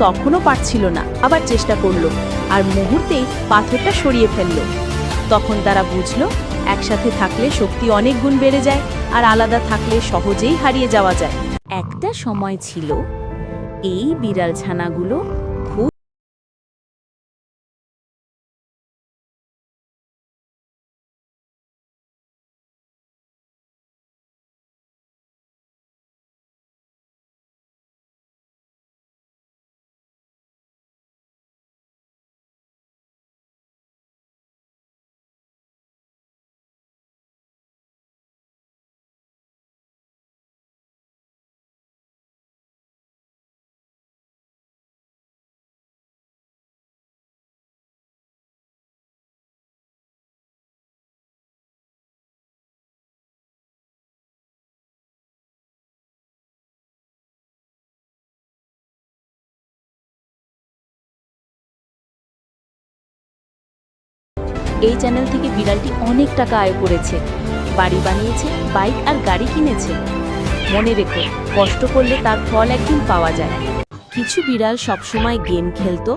তখনও পারছিল না, আবার চেষ্টা করলো আর মুহূর্তেই পাথরটা সরিয়ে ফেলল। তখন তারা বুঝলো একসাথে থাকলে শক্তি অনেক গুণ বেড়ে যায়, আর আলাদা থাকলে সহজেই হারিয়ে যাওয়া যায়। একটা সময় ছিল এই বিড়াল ছানাগুলো খুব এই চ্যানেল থেকে বিড়ালটি অনেক টাকা আয় করেছে, বাড়ি বানিয়েছে, বাইক আর গাড়ি কিনেছে। মনে রেখো, কষ্ট করলে তার ফল একদিন পাওয়া যায়। কিছু বিড়াল সবসময় গেম খেলতো,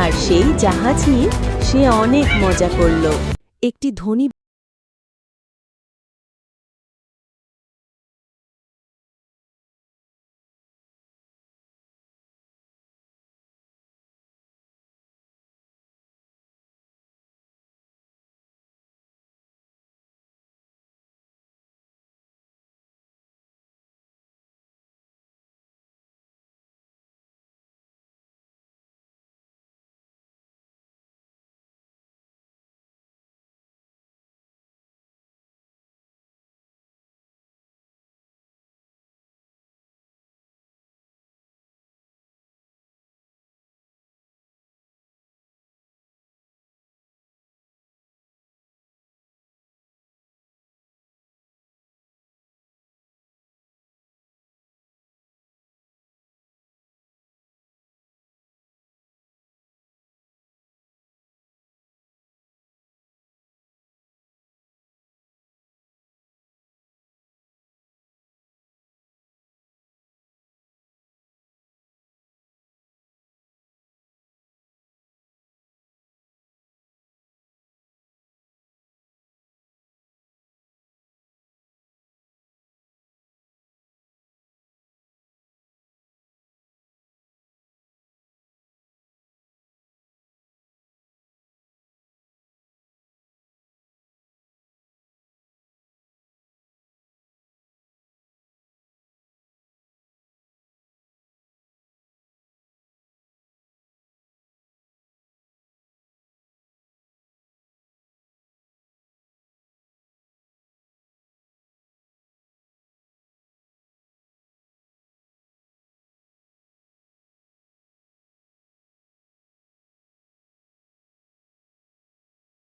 আর সেই জাহাজ নিয়ে সে অনেক মজা করল। একটি ধনী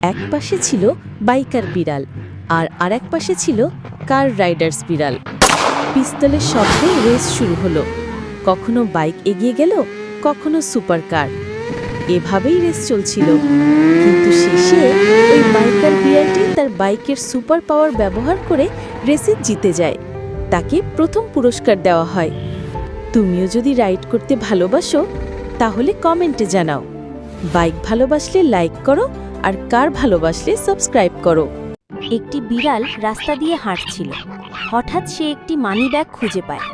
এক পাশে ছিল বাইকার বিড়াল আর আরেক পাশে ছিল কার রাইডার্স বিড়াল। পিস্তলের শব্দে রেস শুরু হলো। কখনো বাইক এগিয়ে গেল, কখনো সুপার কার। এভাবেই রেস চলছিল, কিন্তু শেষে ওই বাইকার বিড়ালটি তার বাইকের সুপার পাওয়ার ব্যবহার করে রেসে জিতে যায়। তাকে প্রথম পুরস্কার দেওয়া হয়। তুমিও যদি রাইড করতে ভালোবাসো তাহলে কমেন্টে জানাও। বাইক ভালোবাসলে লাইক করো, আর কার ভালোবাসলে সাবস্ক্রাইব করো। একটি বিড়াল রাস্তা দিয়ে হাঁটছিল। হঠাৎ সে একটি মানিব্যাগ খুঁজে পায়।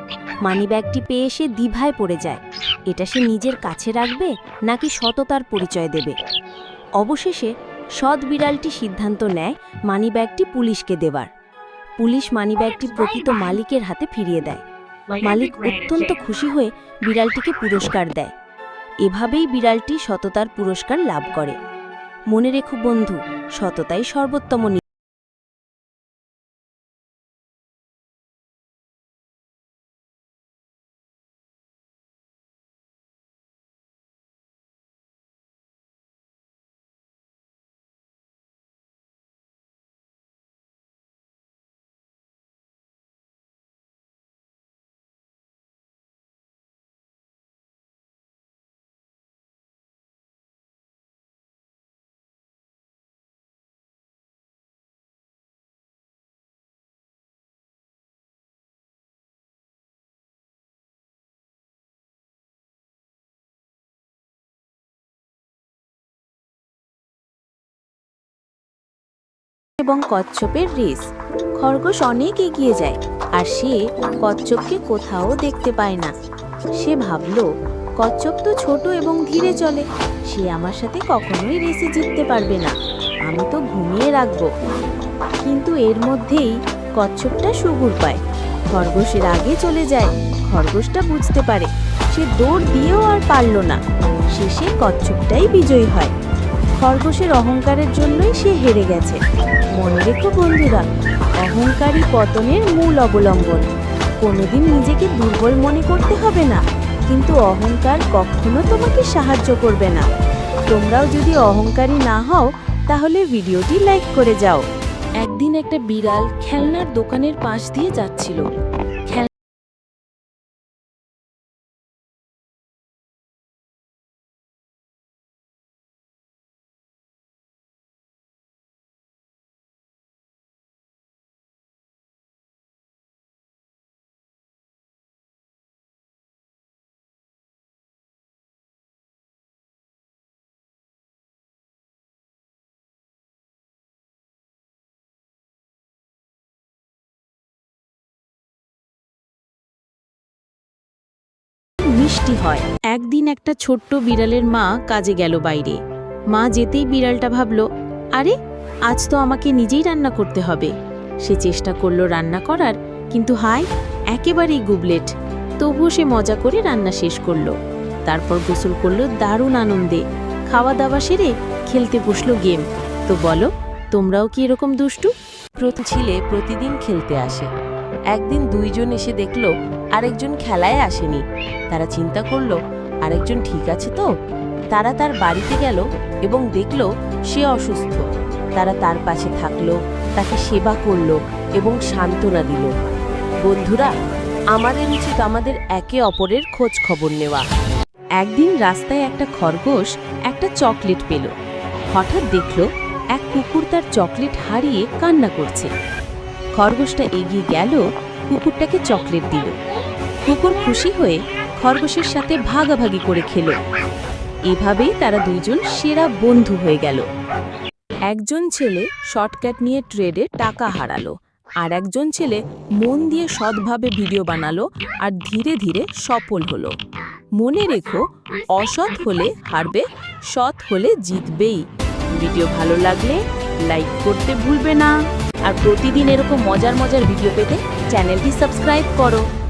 মানিব্যাগটি পেয়ে সে দ্বিধায় পড়ে যায়। এটা সে নিজের কাছে রাখবে নাকি সততার পরিচয় দেবে। অবশেষে সৎ বিড়ালটি সিদ্ধান্ত নেয় মানিব্যাগটি পুলিশকে দেওয়ার। পুলিশ মানিব্যাগটি প্রকৃত মালিকের হাতে ফিরিয়ে দেয়। মালিক অত্যন্ত খুশি হয়ে বিড়ালটিকে পুরস্কার দেয়। এভাবেই বিড়ালটি সততার পুরস্কার লাভ করে। মনে রেখো বন্ধু, সততাই সর্বোত্তম। এবং কচ্ছপের রেস। খরগোশ অনেক এগিয়ে যায় আর সে কচ্ছপকে কোথাও দেখতে পায় না। সে ভাবল, কচ্ছপ তো ছোট এবং ধীরে চলে, সে আমার সাথে কখনোই রেসে জিততে পারবে না, আমি তো ঘুমিয়ে রাখব। কিন্তু এর মধ্যেই কচ্ছপটা সুগুর পায়। খরগোশের আগে চলে যায়। খরগোশটা বুঝতে পারে, সে দৌড় দিয়েও আর পারল না। শেষে কচ্ছপটাই বিজয়ী হয়। খরগোশের অহংকারের জন্যই সে হেরে গেছে। মনে রেখো বন্ধুরা, অহংকারই পতনের মূল অবলম্বন। কোনোদিন নিজেকে দুর্বল মনে করতে হবে না, কিন্তু অহংকার কখনো তোমাকে সাহায্য করবে না। তোমরাও যদি অহংকারী না হও তাহলে ভিডিওটি লাইক করে যাও। একদিন একটা বিড়াল খেলনার দোকানের পাশ দিয়ে যাচ্ছিল। মিষ্টি হয়। একদিন একটা ছোট্ট বিড়ালের মা কাজে গেল বাইরে। মা যেতেই বিড়ালটা ভাবল, আরে আজ তো আমাকে নিজেই রান্না করতে হবে। সে চেষ্টা করলো রান্না করার, কিন্তু হায়, একেবারেই গুবলেট। তবুও সে মজা করে রান্না শেষ করলো। তারপর গোসল করলো দারুণ আনন্দে। খাওয়া দাওয়া সেরে খেলতে বসলো গেম। তো বলো, তোমরাও কি এরকম দুষ্টু? ছেলে প্রতিদিন খেলতে আসে। একদিন দুইজন এসে দেখলো আরেকজন খেলায় আসেনি। তারা চিন্তা করলো, আরেকজন ঠিক আছে তো? তারা তার বাড়িতে গেল এবং দেখলো সে অসুস্থ। তারা তার পাশে থাকলো, তাকে সেবা করলো এবং সান্ত্বনা দিল। বন্ধুরা, আমাদের উচিত আমাদের একে অপরের খোঁজ খবর নেওয়া। একদিন রাস্তায় একটা খরগোশ একটা চকলেট পেল। হঠাৎ দেখলো এক কুকুর তার চকলেট হারিয়ে কান্না করছে। খরগোশটা এগিয়ে গেল, কুকুরটাকে চকলেট দিল। কুকুর খুশি হয়ে খরগোশের সাথে ভাগাভাগি করে খেল। এভাবেই তারা দুইজন সেরা বন্ধু হয়ে গেল। একজন ছেলে শর্টকাট নিয়ে ট্রেডে টাকা হারালো, আর একজন ছেলে মন দিয়ে সৎভাবে ভিডিও বানালো আর ধীরে ধীরে সফল হলো। মনে রেখো, অসৎ হলে হারবে, সৎ হলে জিতবেই। ভিডিও ভালো লাগলে লাইক করতে ভুলবে না, আর প্রতিদিন এরকম মজার মজার ভিডিও পেতে চ্যানেলটি সাবস্ক্রাইব করো।